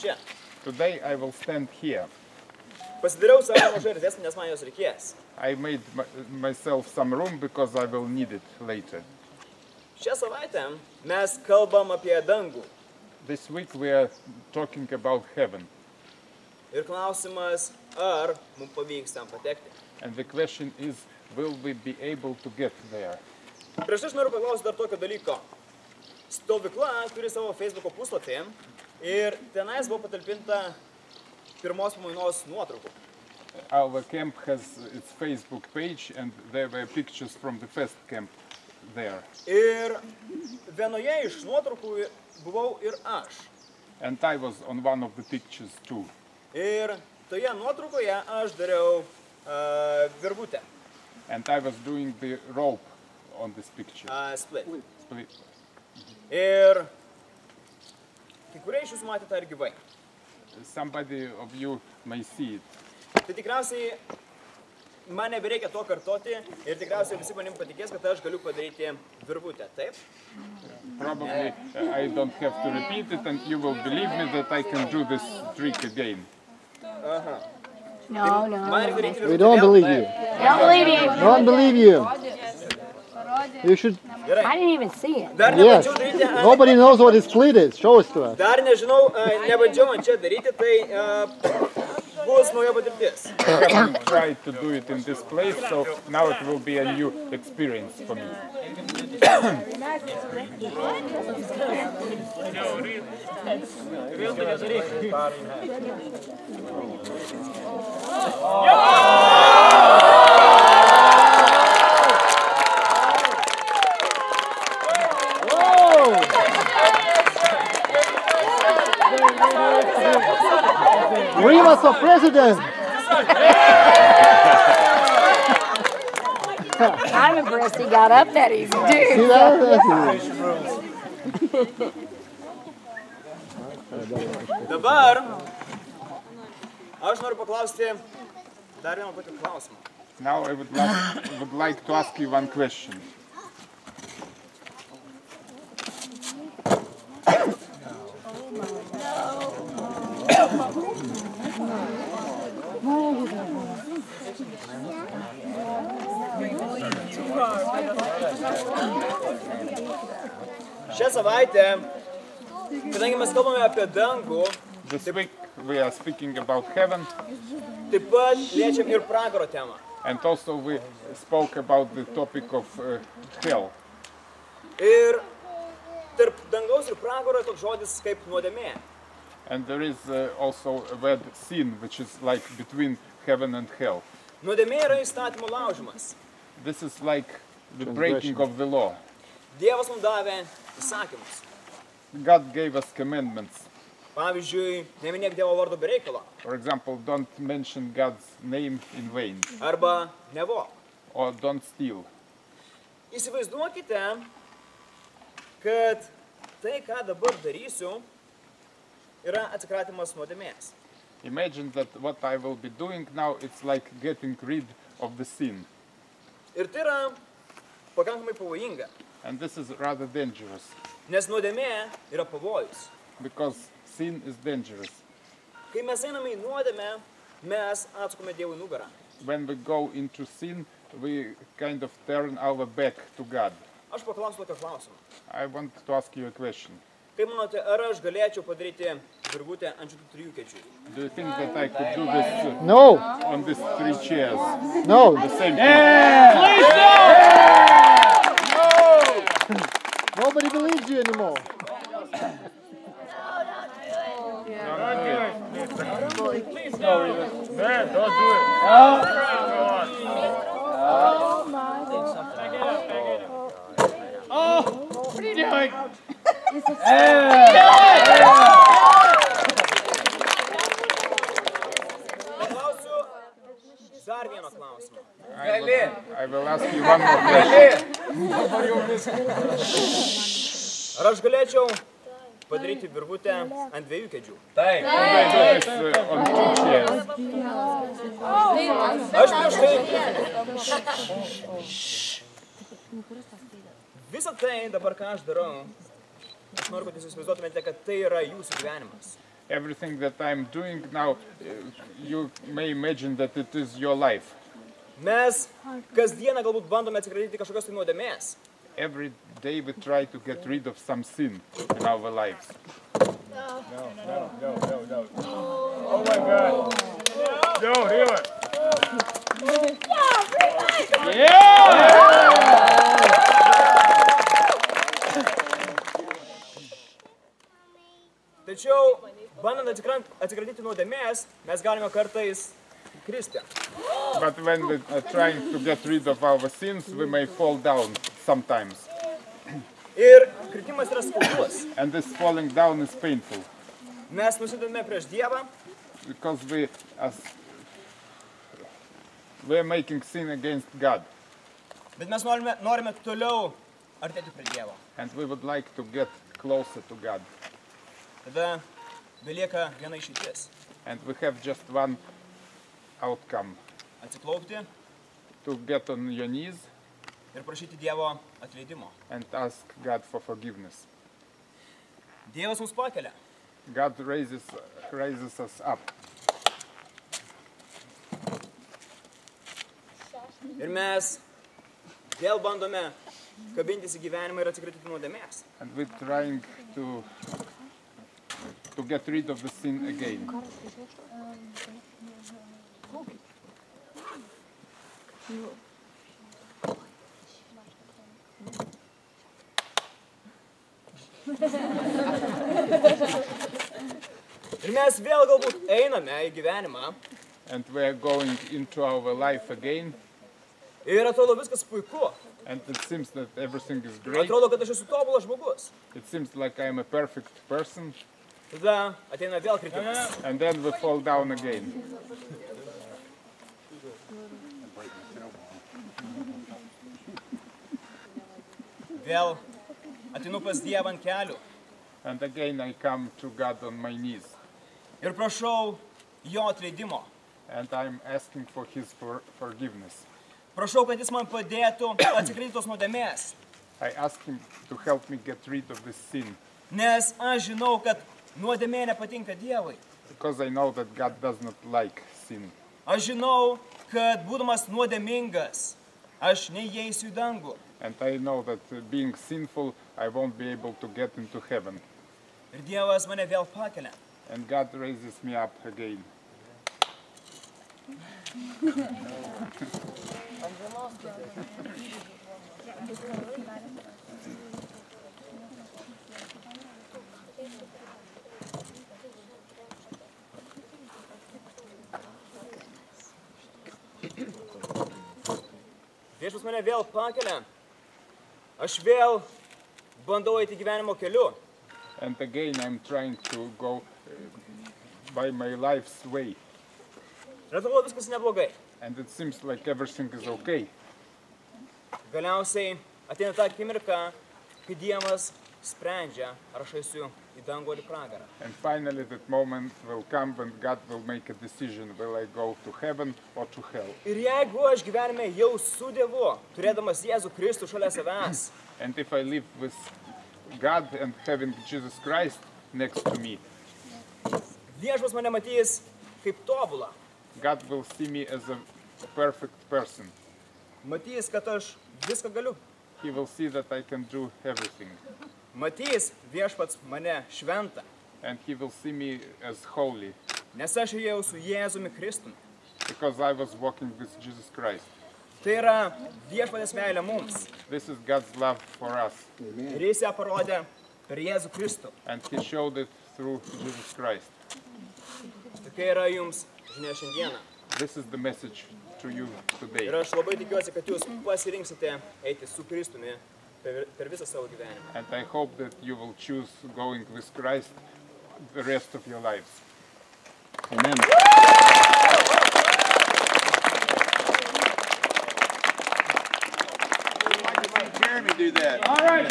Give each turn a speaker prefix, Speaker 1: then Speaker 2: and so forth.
Speaker 1: čia.
Speaker 2: Today I will stand here.
Speaker 1: Pasidariau savo mažai erdvesnį, nes man jos reikės.
Speaker 2: I made myself some room because I will need it later.
Speaker 1: Šią savaitę mes kalbam apie dangų.
Speaker 2: This week we are talking about heaven.
Speaker 1: Ir klausimas, ar mums pavyks ten patekti.
Speaker 2: And the question is, will we be able to get there?
Speaker 1: Prieš aš noriu paklausyti dar tokio dalyko. Stovykla turi savo Facebooko puslapį ir tenais buvo patalpinta pirmos pamainos nuotraukų.
Speaker 2: Our camp has its Facebook page and there were pictures from the first camp there.
Speaker 1: Ir vienoje iš nuotraukų buvau ir aš.
Speaker 2: And I was on one of the pictures too.
Speaker 1: Ir toje nuotraukoje aš dariau virvutę.
Speaker 2: And I was doing the rope on this picture.
Speaker 1: Split.
Speaker 2: Split.
Speaker 1: Ir kai kurie iš jūsų matė tą ir gyvai.
Speaker 2: Somebody of you may see it.
Speaker 1: Tai tikriausiai man nebereikia to kartoti ir tikriausiai visi manim patikės, kad aš galiu padaryti virvutę, taip?
Speaker 2: Probably I don't have to repeat it and you will believe me that I can do this trick again.
Speaker 1: Aha.
Speaker 3: No.
Speaker 4: We don't believe you.
Speaker 3: Don't believe you.
Speaker 4: Don't believe you. You should.
Speaker 3: I didn't even see it.
Speaker 1: Dar
Speaker 4: Yes.
Speaker 1: nebandžiau daryti,
Speaker 4: Nobody knows what a split is. Show us to us.
Speaker 1: dar nežinau, nebandžiau ant čia daryti, tai bus nauja patirtis.
Speaker 2: I haven't tried to do it in this place, so now it will be a new experience for me.
Speaker 4: Rivas for president.
Speaker 3: I'm impressed he got up that easy,
Speaker 4: See
Speaker 3: too.
Speaker 4: that?
Speaker 1: Dabar aš noriu paklausti dar vieną tokį klausimą.
Speaker 2: Now I would like to ask you one question.
Speaker 1: Šią savaitę, kadangi mes kalbame apie dangų,
Speaker 2: This week we are speaking about heaven
Speaker 1: taip pat liečiam ir pragaro temą.
Speaker 2: and also we spoke about the topic of hell.
Speaker 1: Ir tarp dangaus ir pragaro toks žodis kaip nuodėmė.
Speaker 2: And there is also a word sin, which is like between heaven and hell.
Speaker 1: Nuodėmė yra įstatymo laužimas.
Speaker 2: This is like the breaking of the law.
Speaker 1: Dievas mums davė įsakymus.
Speaker 2: God gave us commandments.
Speaker 1: Pavyzdžiui, neminėk Dievo vardo be reikalo.
Speaker 2: For example, don't mention God's name in vain
Speaker 1: Arba nevok.
Speaker 2: or don't steal.
Speaker 1: Įsivaizduokite, kad tai, ką dabar darysiu, yra atsikratymas nuodėmės.
Speaker 2: Imagine that what I will be doing now, it's like getting rid of the sin.
Speaker 1: Ir tai yra pakankamai pavojinga,
Speaker 2: And this is rather dangerous,
Speaker 1: nes nuodėmė yra pavojus.
Speaker 2: because sin is dangerous.
Speaker 1: Kai mes einame į nuodėmę, mes atsukome Dievui nugarą.
Speaker 2: When we go into sin, we kind of turn our back to God.
Speaker 1: Aš paklausiu tokio klausimo.
Speaker 2: I want to ask you a question.
Speaker 1: Kaip manote, ar aš galėčiau padaryti virvutę ant šitų trijų kėdžių?
Speaker 2: Do you think that I could do this
Speaker 4: No.
Speaker 2: on these three chairs?
Speaker 4: No.
Speaker 2: The same
Speaker 4: Nobody believes you anymore.
Speaker 5: Man, don't do it. What are you doing?
Speaker 1: Paklausiu dar vieną klausimą.
Speaker 2: I will ask you one more question.
Speaker 1: Ar aš galėčiau padaryti virvutę ant dviejų kėdžių?
Speaker 2: Could I do this on two chairs?
Speaker 1: Aš prieš tai... Visą tai dabar, ką aš darau, aš noriu, kad jūs įsivaizduotumėte, kad tai yra jūsų gyvenimas.
Speaker 2: everything that I'm doing now, you may imagine that it is your life.
Speaker 1: Mes kasdieną galbūt bandome atsikratyti kažkokios tai nuodėmės.
Speaker 2: Every day we try to get rid of some sin in our lives.
Speaker 5: No. Oh my God. No, heal it.
Speaker 1: Tačiau, bandant atsikratyti nuodėmės, mes galime kartais kristi.
Speaker 2: But when we are trying to get rid of our sins, we may fall down sometimes.
Speaker 1: Ir kritimas yra skaudus.
Speaker 2: And this falling down is painful
Speaker 1: Mes nusidame prieš Dievą
Speaker 2: because we are making sin against God.
Speaker 1: bet mes norime toliau artėti prie Dievo.
Speaker 2: And we would like to get closer to God.
Speaker 1: Tada belieka viena išeitis
Speaker 2: And we have just one outcome.
Speaker 1: - atsiklaupti
Speaker 2: To get on your knees
Speaker 1: ir prašyti Dievo atleidimo.
Speaker 2: and ask God for forgiveness.
Speaker 1: Dievas mus pakelia.
Speaker 2: God raises us up.
Speaker 1: Ir mes vėl bandome kabintis į gyvenimą ir atsikratyti nuodėmės.
Speaker 2: And we're trying to get rid of the sin again.
Speaker 1: Ir mes vėl galbūt einame į gyvenimą
Speaker 2: And we are going into our life again.
Speaker 1: ir atrodo viskas puiku.
Speaker 2: And it seems that everything is great.
Speaker 1: Atrodo, kad aš esu tobulas žmogus.
Speaker 2: It seems like I am a perfect person.
Speaker 1: Tada ateina vėl kritimas.
Speaker 2: And then we fall down again.
Speaker 1: Vėl ateinu pas Dievą ant kelių
Speaker 2: And again I come to God on my knees.
Speaker 1: ir prašau jo atleidimo.
Speaker 2: And I'm asking for His forgiveness.
Speaker 1: Prašau, kad jis man padėtų atsikratyti tos nuodėmės.
Speaker 2: I ask Him to help me get rid of this sin.
Speaker 1: Nes aš žinau, kad nuodėmė nepatinka Dievui.
Speaker 2: Because I know that God does not like sin.
Speaker 1: Aš žinau, kad būdamas nuodėmingas, aš neįeisiu į dangų.
Speaker 2: And I know that being sinful, I won't be able to get into heaven.
Speaker 1: Ir Dievas mane vėl pakelia.
Speaker 2: And God raises me up again.
Speaker 1: Viešpas mane vėl pakelia. Aš vėl bandau eiti gyvenimo keliu.
Speaker 2: And again, I'm trying to go by my life's way.
Speaker 1: Ir atrodo viskas neblogai.
Speaker 2: And it seems like everything is okay.
Speaker 1: Galiausiai ateina ta akimirka, kai Dievas sprendžia, ar aš eisiu į dangų ar į pragarą.
Speaker 2: And finally, that moment will come when God will make a decision. Will I go to heaven or to hell?
Speaker 1: Ir jeigu aš gyvenime jau su Dievu, turėdamas Jėzų Kristų šalia savęs,
Speaker 2: And if I live with God and having Jesus Christ next to me,
Speaker 1: Viešpas mane matys kaip tobulą.
Speaker 2: God will see me as a perfect person.
Speaker 1: Matys, kad aš viską galiu.
Speaker 2: He will see that I can do everything.
Speaker 1: Matys Viešpats mane šventą,
Speaker 2: And He will see me as holy
Speaker 1: nes aš ėjau su Jėzumi Kristumi.
Speaker 2: because I was walking with Jesus Christ.
Speaker 1: Tai yra Viešpatės meilė mums.
Speaker 2: This is God's love for us.
Speaker 1: Ir jis ją parodė per Jėzų Kristų.
Speaker 2: And He showed it through Jesus Christ.
Speaker 1: Tokia yra jums žinia šiandieną.
Speaker 2: This is the message to you today.
Speaker 1: Ir aš labai tikiuosi, kad jūs pasirinksite eiti su Kristumi per visą savo gyvenimą.
Speaker 2: And I hope that you will choose going with Christ the rest of your lives.
Speaker 1: Amen.
Speaker 5: Jeremy do that. All right,